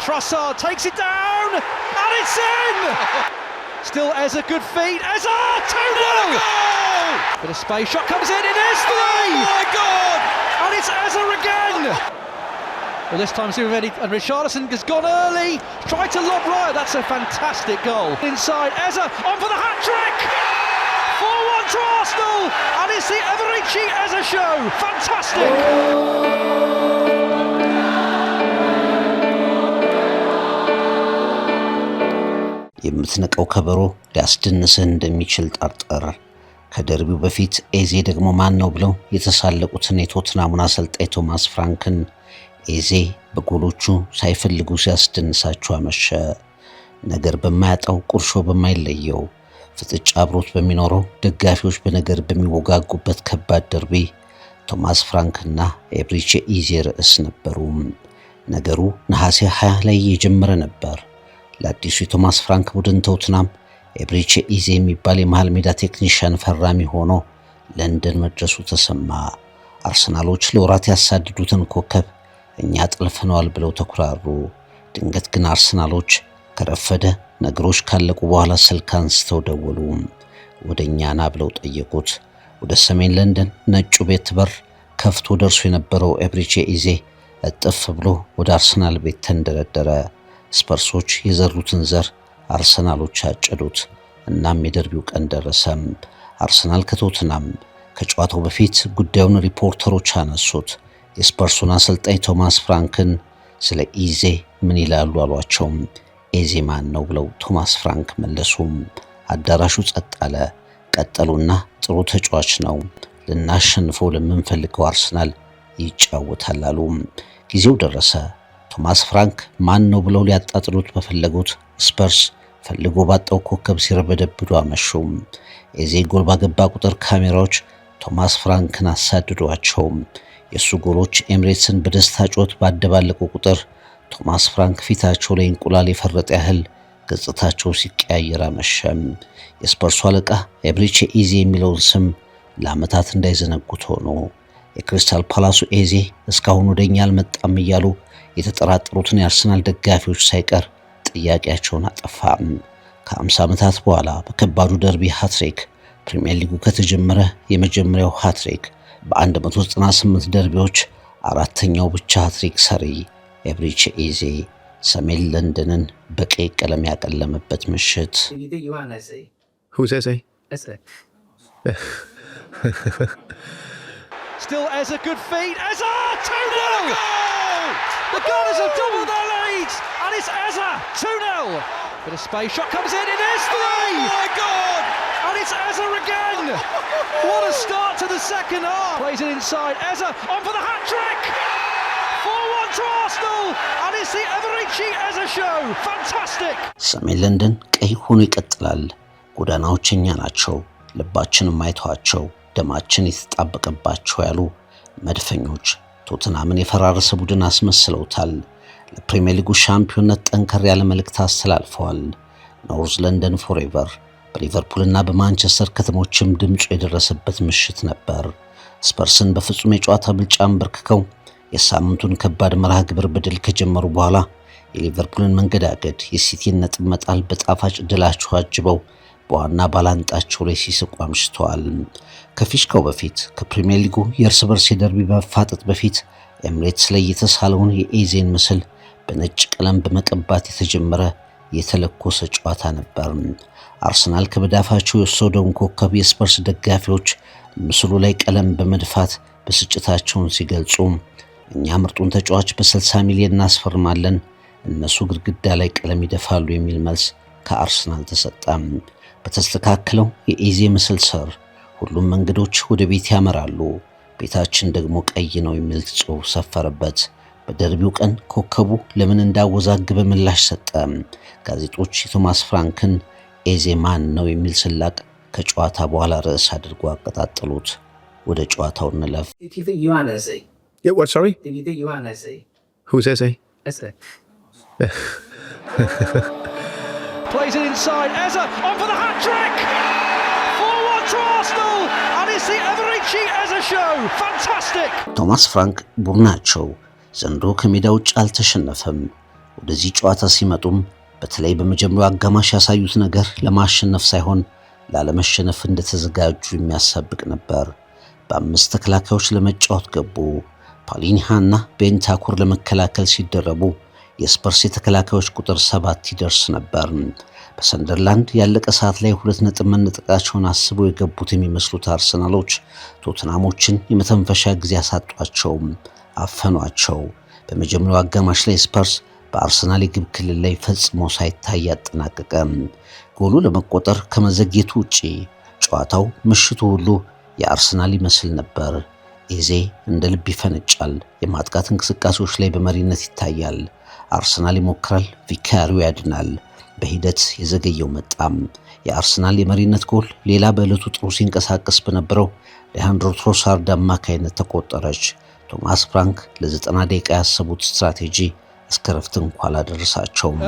Trossard takes it down, and it's in! Still Eza, good feet, Eza, 2-0! Bit of space, shot comes in, it is 3! Oh my God! And it's Eza again! Well, this time Ziveni and Richarlison has gone early, tried to lob right, that's a fantastic goal. Inside, Eza on for the hat-trick! 4-1 to Arsenal, and it's the Everinichi Eza show, fantastic! የምትነቀው ከበሮ ሊያስደንስህ እንደሚችል ጠርጠር። ከደርቢው በፊት ኤዜ ደግሞ ማን ነው ብለው የተሳለቁትን የቶትናሙን አሰልጣኝ ቶማስ ፍራንክን ኤዜ በጎሎቹ ሳይፈልጉ ሲያስደንሳቸው አመሸ። ነገር በማያጣው ቁርሾ በማይለየው ፍጥጫ አብሮት በሚኖረው ደጋፊዎች በነገር በሚወጋጉበት ከባድ ደርቢ ቶማስ ፍራንክና ኤብሪቼ ኢዜ ርዕስ ነበሩ። ነገሩ ነሐሴ 20 ላይ የጀመረ ነበር። ለአዲሱ የቶማስ ፍራንክ ቡድን ቶትናም ኤብሪቼ ኢዜ የሚባል የመሃል ሜዳ ቴክኒሻን ፈራሚ ሆኖ ለንደን መድረሱ ተሰማ። አርሰናሎች ለወራት ያሳድዱትን ኮከብ እኛ ጠልፈነዋል ብለው ተኩራሩ። ድንገት ግን አርሰናሎች ከረፈደ ነገሮች ካለቁ በኋላ ስልክ አንስተው ደወሉ። ወደኛ ና ብለው ጠየቁት። ወደ ሰሜን ለንደን ነጩ ቤት በር ከፍቶ ደርሶ የነበረው ኤብሪቼ ኢዜ እጥፍ ብሎ ወደ አርሰናል ቤት ተንደረደረ። ስፐርሶች የዘሩትን ዘር አርሰናሎች አጨዱት። እናም የደርቢው ቀን ደረሰ። አርሰናል ከቶትናም ከጨዋታው በፊት ጉዳዩን ሪፖርተሮች አነሱት። የስፐርሱን አሰልጣኝ ቶማስ ፍራንክን ስለ ኢዜ ምን ይላሉ አሏቸው። ኢዜ ማን ነው ብለው ቶማስ ፍራንክ መለሱ። አዳራሹ ጸጥ አለ። ቀጠሉና ጥሩ ተጫዋች ነው፣ ልናሸንፈው ለምንፈልገው አርሰናል ይጫወታል አሉ። ጊዜው ደረሰ። ቶማስ ፍራንክ ማን ነው ብለው ሊያጣጥሉት በፈለጉት ስፐርስ ፈልጎ ባጣው ኮከብ ሲረበደብዱ አመሹ። ኢዜ ጎል ባገባ ቁጥር ካሜራዎች ቶማስ ፍራንክን አሳድዷቸው። የሱ ጎሎች ኤምሬትስን በደስታ ጮት ባደባለቁ ቁጥር ቶማስ ፍራንክ ፊታቸው ላይ እንቁላል የፈረጠ ያህል ገጽታቸው ሲቀያየር አመሸ። የስፐርሱ አለቃ ኤብሪቼ ኢዜ የሚለውን ስም ለዓመታት እንዳይዘነጉት ሆኖ የክሪስታል ፓላሱ ኢዜ እስካሁን ወደኛ አልመጣም እያሉ የተጠራጠሩትን የአርሰናል ደጋፊዎች ሳይቀር ጥያቄያቸውን አጠፋ። ከ50 ዓመታት በኋላ በከባዱ ደርቢ ሃትሪክ ፕሪሚየር ሊጉ ከተጀመረ የመጀመሪያው ሃትሪክ በ198 ደርቢዎች አራተኛው ብቻ ሃትሪክ ሰሪ ኤብሪቼ ኢዜ ሰሜን ለንደንን በቀይ ቀለም ያቀለመበት ምሽት። Who's Eze? Still Eza, good feet, Eza, 2-0! The Gunners have doubled their leads, and it's Eza, 2-0. Bit of space, shot comes in, it is 3! Oh my God! And it's Eza again! What a start to the second half! Plays it inside, Eza on for the hat-trick! 4-1 to Arsenal, and it's the Everinichi Eza show, fantastic! ሰሜን ለንደን ቀይ ሆኖ ይቀጥላል። ጎዳናዎች እኛ ናቸው፣ ልባችንም አይተዋቸው፣ ደማችን የተጣበቀባቸው ያሉ መድፈኞች ቶትናምን የፈራረሰ ቡድን አስመስለውታል። ለፕሪሚየር ሊጉ ሻምፒዮንነት ጠንከር ያለ መልእክት አስተላልፈዋል። ኖርዝ ለንደን ፎሬቨር በሊቨርፑልና በማንቸስተር ከተሞችም ድምፁ የደረሰበት ምሽት ነበር። ስፐርስን በፍጹም የጨዋታ ብልጫ አንበርክከው የሳምንቱን ከባድ መርሃ ግብር በድል ከጀመሩ በኋላ የሊቨርፑልን መንገዳገድ የሲቲን ነጥብ መጣል በጣፋጭ ድላቸው አጅበው በዋና ባላንጣቸው ላይ ሲስቁ አምሽተዋል። ከፊሽካው በፊት ከፕሪሚየር ሊጉ የእርስ በርስ የደርቢ መፋጠጥ በፊት ኤምሬትስ ላይ የተሳለውን የኢዜን ምስል በነጭ ቀለም በመቀባት የተጀመረ የተለኮሰ ጨዋታ ነበር። አርሰናል ከመዳፋቸው የወሰደውን ኮከብ የስፐርስ ደጋፊዎች ምስሉ ላይ ቀለም በመድፋት ብስጭታቸውን ሲገልጹ እኛ ምርጡን ተጫዋች በ60 ሚሊዮን እናስፈርማለን፣ እነሱ ግድግዳ ላይ ቀለም ይደፋሉ የሚል መልስ ከአርሰናል ተሰጠ። በተስተካከለው የኢዜ ምስል ስር ሁሉም መንገዶች ወደ ቤት ያመራሉ፣ ቤታችን ደግሞ ቀይ ነው የሚል ጽሑፍ ሰፈረበት። በደርቢው ቀን ኮከቡ ለምን እንዳወዛገበ ምላሽ ሰጠ። ጋዜጦች የቶማስ ፍራንክን ኢዜ ማን ነው የሚል ስላቅ ከጨዋታ በኋላ ርዕስ አድርጎ አቀጣጠሉት። ወደ ጨዋታው እንለፍ። Yeah, what, sorry? Did you think you want Eze? Who's Eze? Eze. Plays it inside, Eza on for the hat-trick! 4-1 to Arsenal, and it's the Everinichi Eza show, fantastic! ቶማስ ፍራንክ ቡድናቸው ዘንድሮ ከሜዳ ውጭ አልተሸነፈም። ወደዚህ ጨዋታ ሲመጡም በተለይ በመጀመሪያው አጋማሽ ያሳዩት ነገር ለማሸነፍ ሳይሆን ላለመሸነፍ እንደተዘጋጁ የሚያሳብቅ ነበር። በአምስት ተከላካዮች ለመጫወት ገቡ። ፓሊኒሃና ቤንታኩር ለመከላከል ሲደረቡ የስፐርስ የተከላካዮች ቁጥር 7 ይደርስ ነበር። በሰንደርላንድ ያለቀ ሰዓት ላይ 2 ነጥብ መነጠቃቸውን አስበው የገቡት የሚመስሉት አርሰናሎች ቶትናሞችን የመተንፈሻ ጊዜ አሳጧቸው፣ አፈኗቸው። በመጀመሪያው አጋማሽ ላይ ስፐርስ በአርሰናል የግብ ክልል ላይ ፈጽሞ ሳይታይ አጠናቀቀ። ጎሉ ለመቆጠር ከመዘግየቱ ውጪ ጨዋታው ምሽቱ ሁሉ የአርሰናል ይመስል ነበር። ኤዜ እንደ ልብ ይፈነጫል። የማጥቃት እንቅስቃሴዎች ላይ በመሪነት ይታያል። አርሰናል ይሞክራል፣ ቪካሪዮ ያድናል። በሂደት የዘገየው መጣም። የአርሰናል የመሪነት ጎል ሌላ በዕለቱ ጥሩ ሲንቀሳቀስ በነበረው ሌሃንድሮ ትሮሳርድ አማካይነት ተቆጠረች። ቶማስ ፍራንክ ለ90 ደቂቃ ያሰቡት ስትራቴጂ እስከ ረፍት እንኳን አላደረሳቸውም።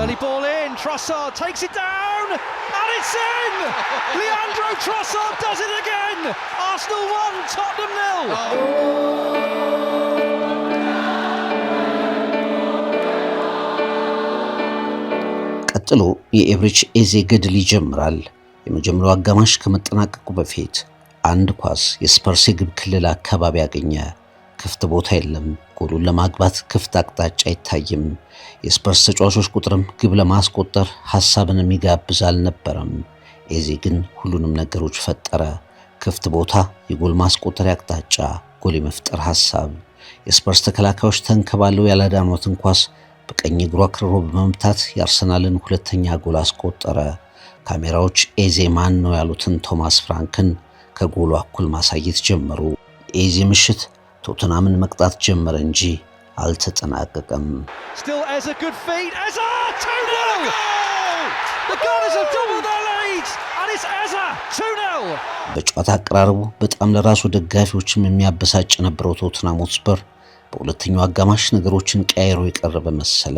Leandro Trossard does it again. Arsenal 1, Tottenham 0. ቀጥሎ የኤብሪች ኤዜ ገድል ይጀምራል። የመጀመሪያው አጋማሽ ከመጠናቀቁ በፊት አንድ ኳስ የስፐርስ የግብ ክልል አካባቢ ያገኘ። ክፍት ቦታ የለም። ጎሉን ለማግባት ክፍት አቅጣጫ አይታይም። የስፐርስ ተጫዋቾች ቁጥርም ግብ ለማስቆጠር ሐሳብን የሚጋብዝ አልነበረም። ኤዜ ግን ሁሉንም ነገሮች ፈጠረ። ክፍት ቦታ፣ የጎል ማስቆጠሪያ አቅጣጫ፣ ጎል የመፍጠር ሐሳብ። የስፐርስ ተከላካዮች ተንከባለው ያላዳኗትን ኳስ በቀኝ እግሩ አክርሮ በመምታት የአርሰናልን ሁለተኛ ጎል አስቆጠረ። ካሜራዎች ኤዜ ማን ነው ያሉትን ቶማስ ፍራንክን ከጎሉ እኩል ማሳየት ጀመሩ። ኤዜ ምሽት ቶተናምን መቅጣት ጀመረ እንጂ አልተጠናቀቀም። በጨዋታ አቀራረቡ በጣም ለራሱ ደጋፊዎችም የሚያበሳጭ ነበረው ቶተንሃም ሆትስፐር በሁለተኛው አጋማሽ ነገሮችን ቀያይሮ የቀረበ መሰለ።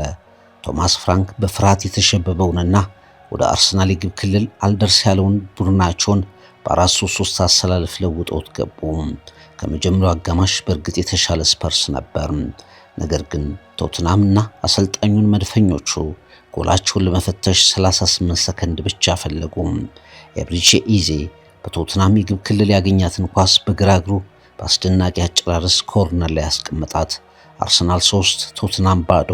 ቶማስ ፍራንክ በፍርሃት የተሸበበውንና ወደ አርሰናል የግብ ክልል አልደርስ ያለውን ቡድናቸውን በ4-3-3 አሰላለፍ ለውጠውት ገቡ። ከመጀመሪያው አጋማሽ በእርግጥ የተሻለ ስፐርስ ነበር። ነገር ግን ቶተንሃምና አሰልጣኙን መድፈኞቹ ጎላቸውን ለመፈተሽ 38 ሰከንድ ብቻ ፈለጉ። ኤብሪቼ ኢዜ በቶተንሃም የግብ ክልል ያገኛትን ኳስ በግራ እግሩ በአስደናቂ አጨራረስ ኮርነር ላይ ያስቀመጣት። አርሰናል 3 ቶተንሃም ባዶ።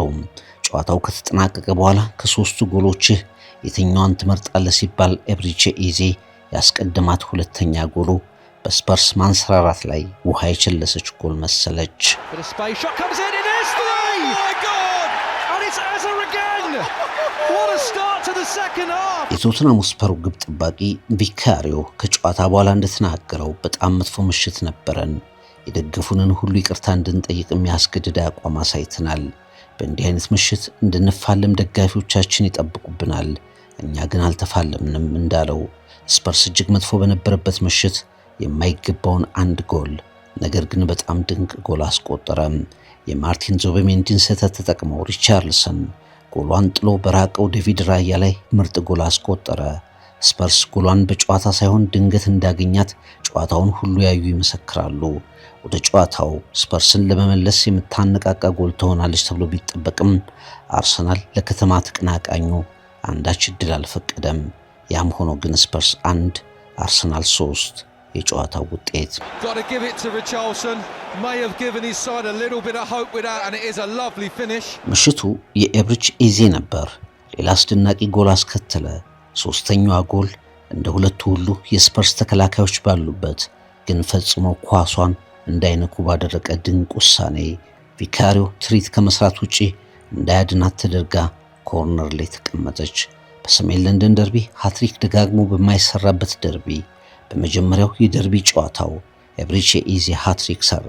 ጨዋታው ከተጠናቀቀ በኋላ ከሶስቱ ጎሎችህ የትኛዋን ትመርጣለህ ሲባል ኤብሪቼ ኢዜ ያስቀድማት ሁለተኛ ጎሉ በስፐርስ ማንሰራራት ላይ ውሃ የቸለሰች ጎል መሰለች። የቶተንሃም ስፐሩ ግብ ጠባቂ ቪካሪዮ ከጨዋታ በኋላ እንደተናገረው በጣም መጥፎ ምሽት ነበረን። የደገፉንን ሁሉ ይቅርታ እንድንጠይቅ የሚያስገድድ አቋም አሳይተናል። በእንዲህ አይነት ምሽት እንድንፋለም ደጋፊዎቻችን ይጠብቁብናል። እኛ ግን አልተፋለምንም እንዳለው ስፐርስ እጅግ መጥፎ በነበረበት ምሽት የማይገባውን አንድ ጎል ነገር ግን በጣም ድንቅ ጎል አስቆጠረ። የማርቲን ዙቢሜንዲን ስህተት ተጠቅመው ሪቻርልሰን ጎሏን ጥሎ በራቀው ዴቪድ ራያ ላይ ምርጥ ጎል አስቆጠረ። ስፐርስ ጎሏን በጨዋታ ሳይሆን ድንገት እንዳገኛት ጨዋታውን ሁሉ ያዩ ይመሰክራሉ። ወደ ጨዋታው ስፐርስን ለመመለስ የምታነቃቃ ጎል ትሆናለች ተብሎ ቢጠበቅም አርሰናል ለከተማ ተቀናቃኙ አንዳች ዕድል አልፈቀደም። ያም ሆኖ ግን ስፐርስ 1 አርሰናል 3 የጨዋታው ውጤት። ምሽቱ የኤብሪች ኢዜ ነበር። ሌላ አስደናቂ ጎል አስከተለ። ሶስተኛዋ ጎል እንደ ሁለቱ ሁሉ የስፐርስ ተከላካዮች ባሉበት ግን ፈጽሞ ኳሷን እንዳይነኩ ባደረቀ ድንቅ ውሳኔ ቪካሪዮ ትሪት ከመስራት ውጪ እንዳያድናት ተደርጋ ኮርነር ላይ ተቀመጠች። በሰሜን ለንደን ደርቢ ሃትሪክ ደጋግሞ በማይሰራበት ደርቢ በመጀመሪያው የደርቢ ጨዋታው ኤብሪቼ ኢዜ ሃትሪክ ሰራ።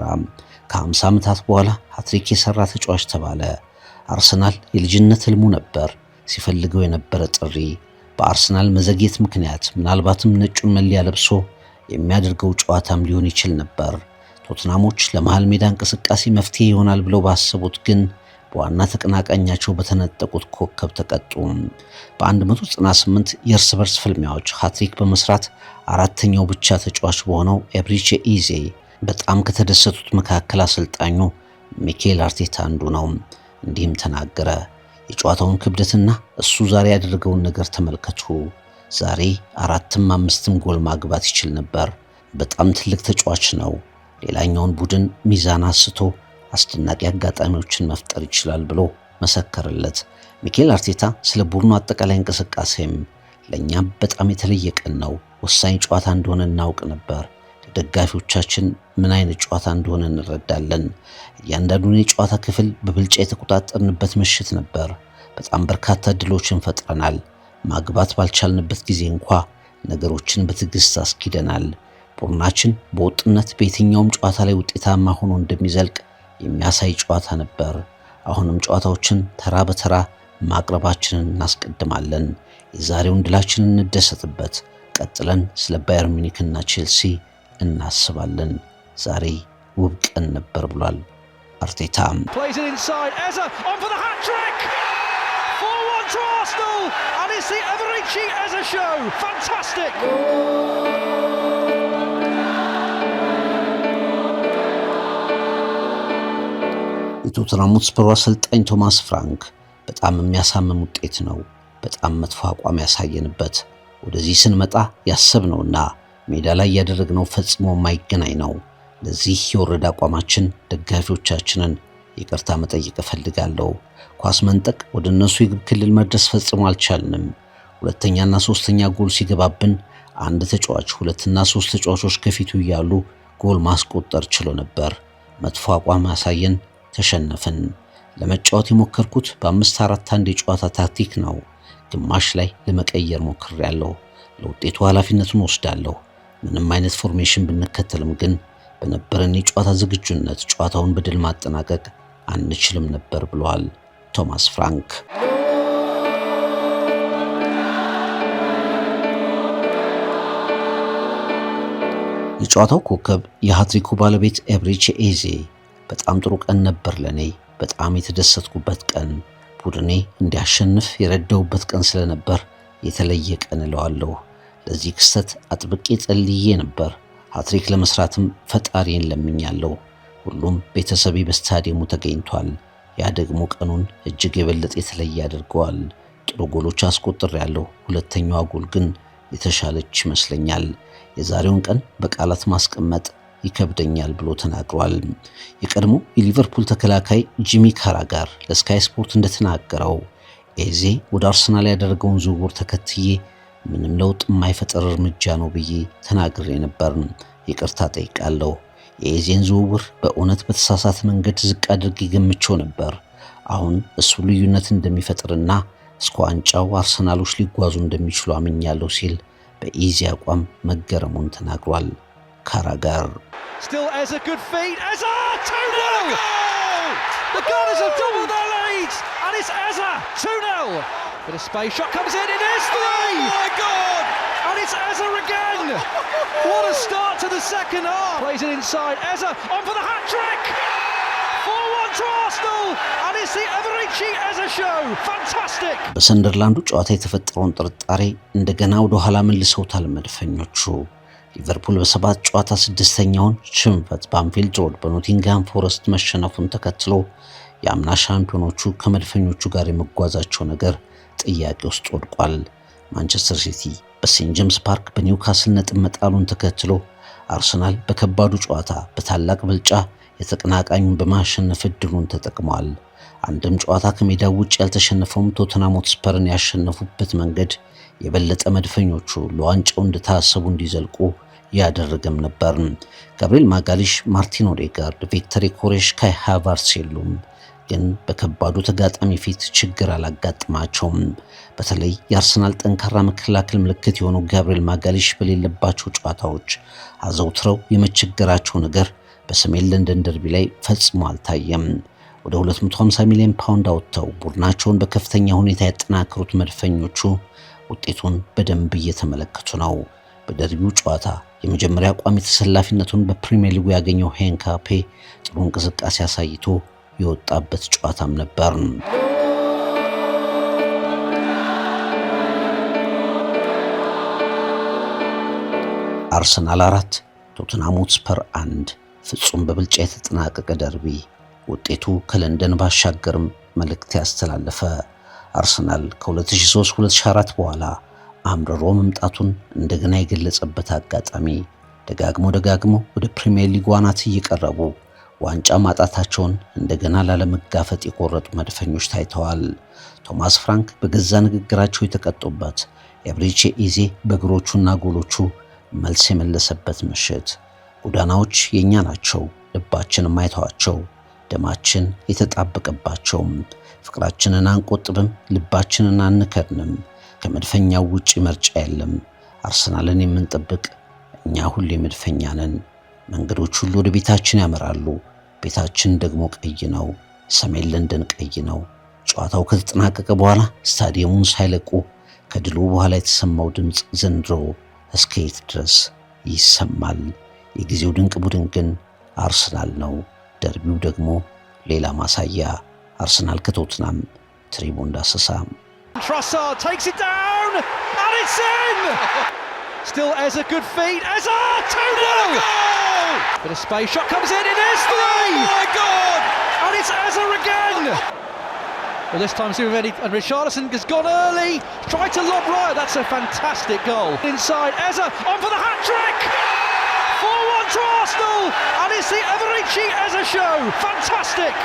ከ50 ዓመታት በኋላ ሃትሪክ የሰራ ተጫዋች ተባለ። አርሰናል የልጅነት ህልሙ ነበር፣ ሲፈልገው የነበረ ጥሪ። በአርሰናል መዘግየት ምክንያት ምናልባትም ነጩን መለያ ለብሶ የሚያደርገው ጨዋታም ሊሆን ይችል ነበር። ቶትናሞች ለመሃል ሜዳ እንቅስቃሴ መፍትሄ ይሆናል ብለው ባሰቡት ግን በዋና ተቀናቃኛቸው በተነጠቁት ኮከብ ተቀጡ። በ198 የእርስ በርስ ፍልሚያዎች ሃትሪክ በመስራት አራተኛው ብቻ ተጫዋች በሆነው ኤብሪቼ ኢዜ በጣም ከተደሰቱት መካከል አሰልጣኙ ሚኬል አርቴታ አንዱ ነው። እንዲህም ተናገረ። የጨዋታውን ክብደትና እሱ ዛሬ ያደረገውን ነገር ተመልከቱ። ዛሬ 4ም 5ም ጎል ማግባት ይችል ነበር። በጣም ትልቅ ተጫዋች ነው። ሌላኛውን ቡድን ሚዛን አስቶ አስደናቂ አጋጣሚዎችን መፍጠር ይችላል ብሎ መሰከረለት። ሚኬል አርቴታ ስለ ቡድኑ አጠቃላይ እንቅስቃሴም ለኛም በጣም የተለየ ቀን ነው፣ ወሳኝ ጨዋታ እንደሆነ እናውቅ ነበር። ደጋፊዎቻችን ምን አይነት ጨዋታ እንደሆነ እንረዳለን። እያንዳንዱን የጨዋታ ክፍል በብልጫ የተቆጣጠርንበት ምሽት ነበር። በጣም በርካታ እድሎችን ፈጥረናል። ማግባት ባልቻልንበት ጊዜ እንኳ ነገሮችን በትዕግስት አስኪደናል። ቡድናችን በወጥነት በየትኛውም ጨዋታ ላይ ውጤታማ ሆኖ እንደሚዘልቅ የሚያሳይ ጨዋታ ነበር። አሁንም ጨዋታዎችን ተራ በተራ ማቅረባችንን እናስቀድማለን። የዛሬውን ድላችንን እንደሰትበት። ቀጥለን ስለ ባየር ሚኒክና ቼልሲ እናስባለን። ዛሬ ውብ ቀን ነበር ብሏል አርቴታ። Plays it inside, Eza on for the hat-trick! 4-1 to Arsenal, and it's the Eberechi Eza show. Fantastic! የቶተንሃም ሆትስፐሩ አሰልጣኝ ቶማስ ፍራንክ በጣም የሚያሳምም ውጤት ነው። በጣም መጥፎ አቋም ያሳየንበት። ወደዚህ ስንመጣ ያሰብነውና ሜዳ ላይ ያደረግነው ፈጽሞ የማይገናኝ ነው። ለዚህ የወረደ አቋማችን ደጋፊዎቻችንን ይቅርታ መጠየቅ እፈልጋለሁ። ኳስ መንጠቅ፣ ወደ እነሱ የግብ ክልል መድረስ ፈጽሞ አልቻልንም። ሁለተኛና ሶስተኛ ጎል ሲገባብን አንድ ተጫዋች ሁለትና ሶስት ተጫዋቾች ከፊቱ እያሉ ጎል ማስቆጠር ችሎ ነበር። መጥፎ አቋም ያሳየን፣ ተሸነፍን። ለመጫወት የሞከርኩት በ5-4-1 የጨዋታ ታክቲክ ነው። ግማሽ ላይ ለመቀየር ሞክሬያለሁ። ለውጤቱ ኃላፊነቱን ወስዳለሁ። ምንም አይነት ፎርሜሽን ብንከተልም ግን በነበረን የጨዋታ ዝግጁነት ጨዋታውን በድል ማጠናቀቅ አንችልም ነበር ብለዋል ቶማስ ፍራንክ። የጨዋታው ኮከብ የሃትሪኩ ባለቤት ኤቤሬቺ ኤዜ በጣም ጥሩ ቀን ነበር ለኔ። በጣም የተደሰትኩበት ቀን፣ ቡድኔ እንዲያሸንፍ የረዳውበት ቀን ስለነበር የተለየ ቀን እለዋለሁ። ለዚህ ክስተት አጥብቄ ጸልዬ ነበር። ሃትሪክ ለመስራትም ፈጣሪን ለምኛለሁ። ሁሉም ቤተሰቤ በስታዲየሙ ተገኝቷል። ያ ደግሞ ቀኑን እጅግ የበለጠ የተለየ ያደርገዋል። ጥሩ ጎሎች አስቆጥሬያለሁ። ሁለተኛዋ ጎል ግን የተሻለች ይመስለኛል። የዛሬውን ቀን በቃላት ማስቀመጥ ይከብደኛል ብሎ ተናግሯል። የቀድሞ የሊቨርፑል ተከላካይ ጂሚ ካራጋር ለስካይ ስፖርት እንደተናገረው ኤዜ ወደ አርሰናል ያደረገውን ዝውውር ተከትዬ ምንም ለውጥ የማይፈጠር እርምጃ ነው ብዬ ተናግሬ ነበር። ይቅርታ ጠይቃለሁ። የኤዜን ዝውውር በእውነት በተሳሳተ መንገድ ዝቅ አድርጌ ገምቼው ነበር። አሁን እሱ ልዩነት እንደሚፈጥርና እስከ ዋንጫው አርሰናሎች ሊጓዙ እንደሚችሉ አምኛለሁ ሲል በኤዜ አቋም መገረሙን ተናግሯል። ካራጋር Still Eza, good feet, Eza, 2-0! The Gunners have doubled their leads, and it's Eza, 2-0! Bit of space, shot comes in, it is 3! Oh my God! And it's Eza again! What a start to the second half! Plays it inside, Eza on for the hat-trick! 4-1 to Arsenal, and it's the Eberechi Eza show! Fantastic! በሰንደርላንዱ ጨዋታ የተፈጠረውን ጥርጣሬ እንደገና ወደ ኋላ መልሰውታል መድፈኞቹ። ሊቨርፑል በ7 ጨዋታ 6ኛውን ሽንፈት በአንፊልድ ሮድ በኖቲንግሃም ፎረስት መሸነፉን ተከትሎ የአምና ሻምፒዮኖቹ ከመድፈኞቹ ጋር የመጓዛቸው ነገር ጥያቄ ውስጥ ወድቋል። ማንቸስተር ሲቲ በሴንት ጄምስ ፓርክ በኒውካስል ነጥብ መጣሉን ተከትሎ አርሰናል በከባዱ ጨዋታ በታላቅ ብልጫ የተቀናቃኙን በማሸነፍ እድሉን ተጠቅሟል። አንድም ጨዋታ ከሜዳው ውጭ ያልተሸነፈውም ቶተንሃም ሆትስፐርን ያሸነፉበት መንገድ የበለጠ መድፈኞቹ ለዋንጫው እንደታሰቡ እንዲዘልቁ ያደረገም ነበር። ጋብሪኤል ማጋሊሽ፣ ማርቲን ኦዴጋርድ፣ ቪክተር ኮሬሽ፣ ካይ ሃቨርትዝ የሉም። ግን በከባዱ ተጋጣሚ ፊት ችግር አላጋጥማቸውም። በተለይ የአርሰናል ጠንካራ መከላከል ምልክት የሆነው ጋብሪኤል ማጋሊሽ በሌለባቸው ጨዋታዎች አዘውትረው የመቸገራቸው ነገር በሰሜን ለንደን ደርቢ ላይ ፈጽሞ አልታየም። ወደ 250 ሚሊዮን ፓውንድ አውጥተው ቡድናቸውን በከፍተኛ ሁኔታ ያጠናከሩት መድፈኞቹ ውጤቱን በደንብ እየተመለከቱ ነው። በደርቢው ጨዋታ የመጀመሪያ ቋሚ ተሰላፊነቱን በፕሪሚየር ሊጉ ያገኘው ሄንካፔ ጥሩ እንቅስቃሴ አሳይቶ የወጣበት ጨዋታም ነበር። አርሰናል 4 ቶተንሃም ሆትስፐር 1 ፍጹም በብልጫ የተጠናቀቀ ደርቢ። ውጤቱ ከለንደን ባሻገርም መልእክት ያስተላለፈ አርሰናል ከ2003-2004 በኋላ አምርሮ መምጣቱን እንደገና የገለጸበት አጋጣሚ ደጋግሞ ወደ ፕሪሚየር ሊግ ዋናት እየቀረቡ ዋንጫ ማጣታቸውን እንደገና ላለመጋፈጥ የቆረጡ መድፈኞች ታይተዋል። ቶማስ ፍራንክ በገዛ ንግግራቸው የተቀጡበት ኤብሪቼ ኢዜ በእግሮቹና ጎሎቹ መልስ የመለሰበት ምሽት። ጎዳናዎች የኛ ናቸው፣ ልባችንም አይተዋቸው፣ ደማችን የተጣበቀባቸውም። ፍቅራችንን አንቆጥብም፣ ልባችንን አንከድንም። ከመድፈኛው ውጪ ምርጫ የለም። አርሰናልን የምንጠብቅ እኛ ሁሌ መድፈኛ ነን። መንገዶች ሁሉ ወደ ቤታችን ያመራሉ። ቤታችን ደግሞ ቀይ ነው። ሰሜን ለንደን ቀይ ነው። ጨዋታው ከተጠናቀቀ በኋላ ስታዲየሙን ሳይለቁ ከድሉ በኋላ የተሰማው ድምፅ ዘንድሮ እስከ የት ድረስ ይሰማል? የጊዜው ድንቅ ቡድን ግን አርሰናል ነው። ደርቢው ደግሞ ሌላ ማሳያ። አርሰናል ከቶትናም ትሪቡን ዳሰሳ። Trossard takes it down and it's in! Still Eza, good feet. Eza, 2-0! Bit of space, shot comes in, it is 3! Oh my God! And it's Eza again! Well, this time Zubevedi and Richarlison has gone early, tried to lob right, that's a fantastic goal. Inside, Eza on for the hat-trick! 4-1 to Arsenal, and it's the Eberechi Eza show, fantastic!